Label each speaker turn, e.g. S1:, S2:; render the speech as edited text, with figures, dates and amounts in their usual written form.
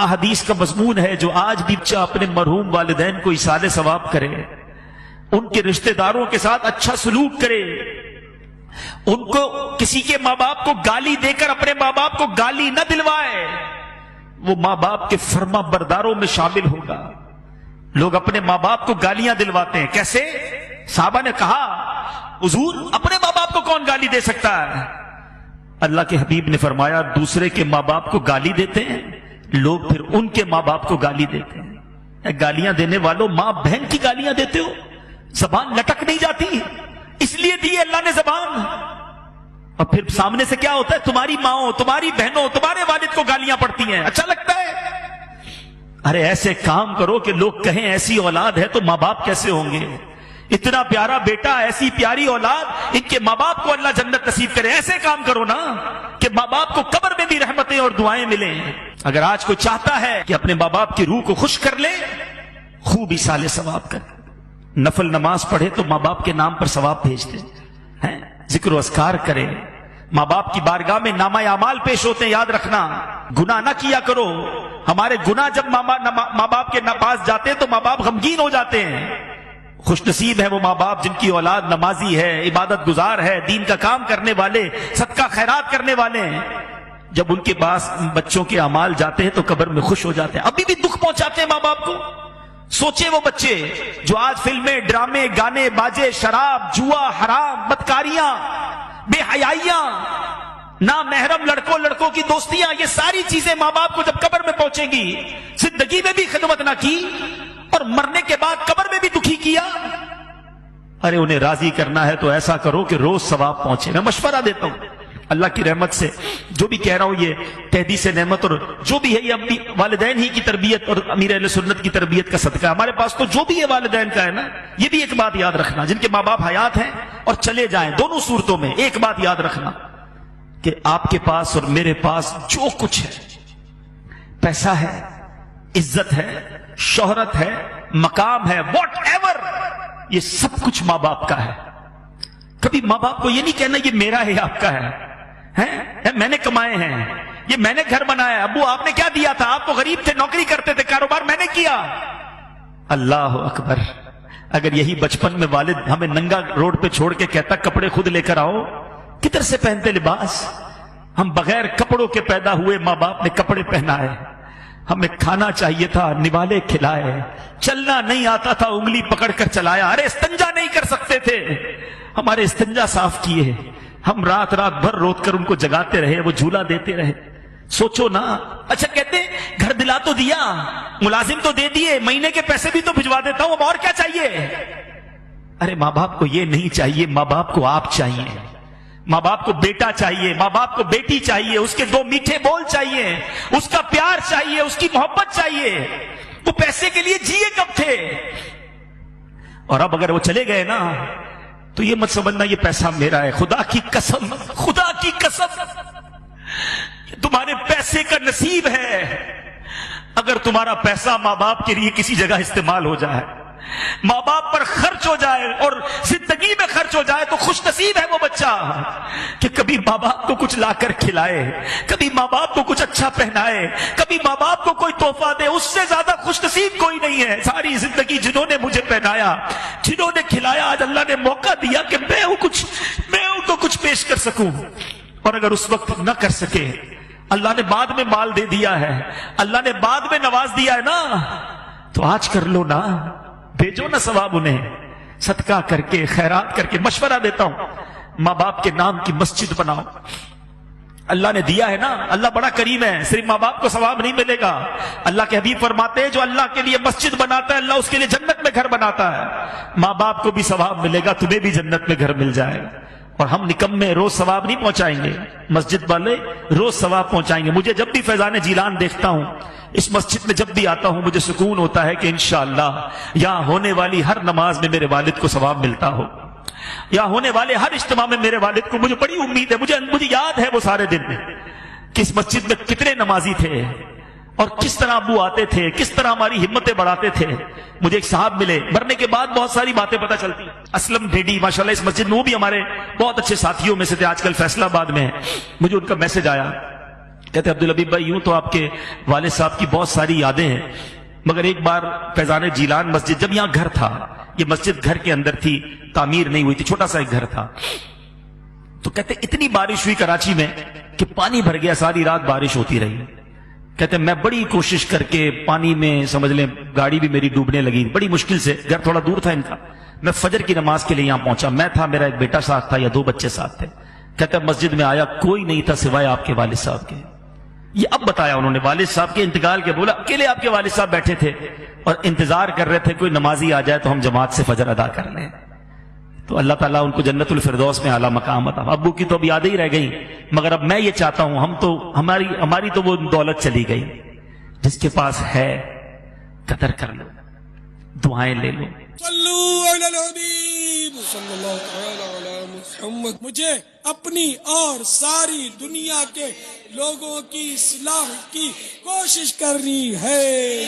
S1: احادیث کا مضمون ہے جو آج بھی بچہ اپنے مرحوم والدین کو ایصال ثواب کرے، ان کے رشتہ داروں کے ساتھ اچھا سلوک کرے، ان کو کسی کے ماں باپ کو گالی دے کر اپنے ماں باپ کو گالی نہ دلوائے، وہ ماں باپ کے فرما برداروں میں شامل ہوگا۔ لوگ اپنے ماں باپ کو گالیاں دلواتے ہیں، کیسے؟ صحابہ نے کہا حضور اپنے ماں باپ کو کون گالی دے سکتا ہے؟ اللہ کے حبیب نے فرمایا دوسرے کے ماں باپ کو گالی دیتے ہیں لوگ، پھر ان کے ماں باپ کو گالی دیتے ہیں۔ گالیاں دینے والوں ماں بہن کی گالیاں دیتے ہو، زبان لٹک نہیں جاتی؟ اس لیے دی اللہ نے زبان، اور پھر سامنے سے کیا ہوتا ہے؟ تمہاری ماں، تمہاری بہنوں، تمہارے والد کو گالیاں پڑتی ہیں، اچھا لگتا ہے؟ ارے ایسے کام کرو کہ لوگ کہیں ایسی اولاد ہے تو ماں باپ کیسے ہوں گے؟ اتنا پیارا بیٹا، ایسی پیاری اولاد، ان کے ماں باپ کو اللہ جنت نصیب کرے۔ ایسے کام کرو نا کہ ماں باپ کو قبر میں بھی رحمتیں اور دعائیں ملیں۔ اگر آج کوئی چاہتا ہے کہ اپنے ماں باپ کی روح کو خوش کر لے، خوب ایصال ثواب کر، نفل نماز پڑھے تو ماں باپ کے نام پر ثواب بھیج دے، ذکر و اذکار کرے۔ ماں باپ کی بارگاہ میں نامہ اعمال پیش ہوتے ہیں، یاد رکھنا گناہ نہ کیا کرو۔ ہمارے گناہ جب ماں باپ کے پاس جاتے ہیں تو ماں باپ غمگین ہو جاتے ہیں۔ خوش نصیب ہے وہ ماں باپ جن کی اولاد نمازی ہے، عبادت گزار ہے، دین کا کام کرنے والے، صدقہ خیرات کرنے والے ہیں۔ جب ان کے پاس بچوں کے اعمال جاتے ہیں تو قبر میں خوش ہو جاتے ہیں۔ ابھی بھی دکھ پہنچاتے ہیں ماں باپ کو۔ سوچے وہ بچے جو آج فلمیں، ڈرامے، گانے، باجے، شراب، جوا، حرام، بدکاریاں، بے حیائیاں، نامحرم لڑکوں کی دوستیاں، یہ ساری چیزیں ماں باپ کو جب قبر میں پہنچیں گی، زندگی میں بھی خدمت نہ کی اور مرنے کے بعد قبر میں بھی دکھی کیا۔ ارے انہیں راضی کرنا ہے تو ایسا کرو کہ روز ثواب پہنچے۔ میں مشورہ دیتا ہوں اللہ کی رحمت سے، جو بھی کہہ رہا ہوں یہ تحدیث نعمت اور جو بھی ہے یہ اپنی والدین ہی کی تربیت اور امیر اہل سنت کی تربیت کا صدقہ ہے۔ ہمارے پاس تو جو بھی ہے والدین کا ہے نا، یہ بھی ایک بات یاد رکھنا، جن کے ماں باپ حیات ہیں اور چلے جائیں، دونوں صورتوں میں ایک بات یاد رکھنا کہ آپ کے پاس اور میرے پاس جو کچھ ہے، پیسہ ہے، عزت ہے، شہرت ہے، مقام ہے، واٹ ایور، یہ سب کچھ ماں باپ کا ہے۔ کبھی ماں باپ کو یہ نہیں کہنا یہ میرا ہے، آپ کا ہے، میں نے کمائے ہیں، یہ میں نے گھر بنایا، ابو آپ نے کیا دیا تھا؟ آپ تو غریب تھے، نوکری کرتے تھے، کاروبار میں نے کیا۔ اللہ اکبر! اگر یہی بچپن میں والد ہمیں ننگا روڈ پہ چھوڑ کے کہتا کپڑے خود لے کر آؤ، کدھر سے پہنتے لباس؟ ہم بغیر کپڑوں کے پیدا ہوئے، ماں باپ نے کپڑے پہنائے، ہمیں کھانا چاہیے تھا، نوالے کھلائے، چلنا نہیں آتا تھا، انگلی پکڑ کر چلایا، ارے استنجا نہیں کر سکتے تھے، ہمارے استنجا صاف کیے، ہم رات بھر روت کر ان کو جگاتے رہے، وہ جھولا دیتے رہے۔ سوچو نا۔ اچھا کہتے گھر دلا تو دیا، ملازم تو دے دیے، مہینے کے پیسے بھی تو بھجوا دیتا ہوں، اب اور کیا چاہیے؟ ارے ماں باپ کو یہ نہیں چاہیے، ماں باپ کو آپ چاہیے، ماں باپ کو بیٹا چاہیے، ماں باپ کو بیٹی چاہیے، اس کے دو میٹھے بول چاہیے، اس کا پیار چاہیے، اس کی محبت چاہیے۔ وہ پیسے کے لیے جیے کب تھے؟ اور اب اگر وہ چلے گئے نا تو یہ مت سمجھنا یہ پیسہ میرا ہے، خدا کی قسم، خدا کی قسم تمہارے پیسے کا نصیب ہے۔ اگر تمہارا پیسہ ماں باپ کے لیے کسی جگہ استعمال ہو جائے، ماں باپ پر خرچ ہو جائے اور زندگی میں خرچ ہو جائے، تو خوش نصیب ہے وہ بچہ کہ کبھی ماں باپ کو کچھ لا کر کھلائے، کبھی ماں باپ کو کچھ اچھا پہنائے، کبھی ماں باپ کو کوئی تحفہ دے۔ اس سے زیادہ خوش نصیب کوئی نہیں ہے۔ ساری زندگی جنہوں نے مجھے پہنایا، جنہوں نے کھلایا، آج اللہ نے موقع دیا کہ میں ان کو کچھ پیش کر سکوں، اور اگر اس وقت نہ کر سکے، اللہ نے بعد میں مال دے دیا ہے، اللہ نے بعد میں نواز دیا ہے نا، تو آج کر لو نا، بھیجو نا ثواب انہیں، صدقہ کر کے، خیرات کر کے۔ مشورہ دیتا ہوں ماں باپ کے نام کی مسجد بناؤ، اللہ نے دیا ہے نا، اللہ بڑا کریم ہے، صرف ماں باپ کو ثواب نہیں ملے گا۔ اللہ کے حبیب فرماتے ہیں جو اللہ کے لیے مسجد بناتا ہے اللہ اس کے لیے جنت میں گھر بناتا ہے۔ ماں باپ کو بھی ثواب ملے گا، تمہیں بھی جنت میں گھر مل جائے گا۔ اور ہم نکمے روز ثواب نہیں پہنچائیں گے، مسجد والے روز ثواب پہنچائیں گے۔ مجھے جب بھی فیضان جیلان دیکھتا ہوں، اس مسجد میں جب بھی آتا ہوں، مجھے سکون ہوتا ہے کہ انشاءاللہ یہاں ہونے والی ہر نماز میں میرے والد کو ثواب ملتا ہو، یہاں ہونے والے ہر اجتماع میں میرے والد کو، مجھے بڑی امید ہے، مجھے یاد ہے وہ سارے دن کہ اس مسجد میں کتنے نمازی تھے اور کس طرح ابو آتے تھے، کس طرح ہماری ہمتیں بڑھاتے تھے۔ مجھے ایک صاحب ملے، مرنے کے بعد بہت ساری باتیں پتہ چلتی، اسلم ڈیڈی ماشاءاللہ اس مسجد میں، وہ بھی ہمارے بہت اچھے ساتھیوں میں سے تھے، آج کل فیصلہ آباد میں ہے۔ مجھے ان کا میسج آیا کہتے عبدالحبیب بھائی یوں تو آپ کے والد صاحب کی بہت ساری یادیں ہیں، مگر ایک بار فیضان جیلان مسجد، جب یہاں گھر تھا، یہ مسجد گھر کے اندر تھی، تعمیر نہیں ہوئی تھی، چھوٹا سا ایک گھر تھا، تو کہتے اتنی بارش ہوئی کراچی میں کہ پانی بھر گیا، ساری رات بارش ہوتی رہی. کہتے میں بڑی کوشش کر کے پانی میں سمجھ لیں گاڑی بھی میری ڈوبنے لگی، بڑی مشکل سے، گھر تھوڑا دور تھا ان کا، میں فجر کی نماز کے لیے یہاں پہنچا، میں تھا، میرا ایک بیٹا ساتھ تھا یا 2 بچے ساتھ تھے. کہتے مسجد میں آیا، کوئی نہیں تھا سوائے آپ کے والد صاحب کے. یہ اب بتایا انہوں نے والد صاحب کے انتقال کے، بولا اکیلے آپ کے والد صاحب بیٹھے تھے اور انتظار کر رہے تھے کوئی نمازی آ جائے تو ہم جماعت سے فجر ادا کر لیں. تو اللہ تعالیٰ ان کو جنت الفردوس میں اعلیٰ مقام عطا. ابو کی تو اب یادیں ہی رہ گئی، مگر اب میں یہ چاہتا ہوں، ہماری تو وہ دولت چلی گئی. جس کے پاس ہے قدر کر لو، دعائیں لے لو.
S2: صلو علی الحبیب صلی اللہ تعالی علی محمد. مجھے اپنی اور ساری دنیا کے لوگوں کی اصلاح کی کوشش کرنی ہے.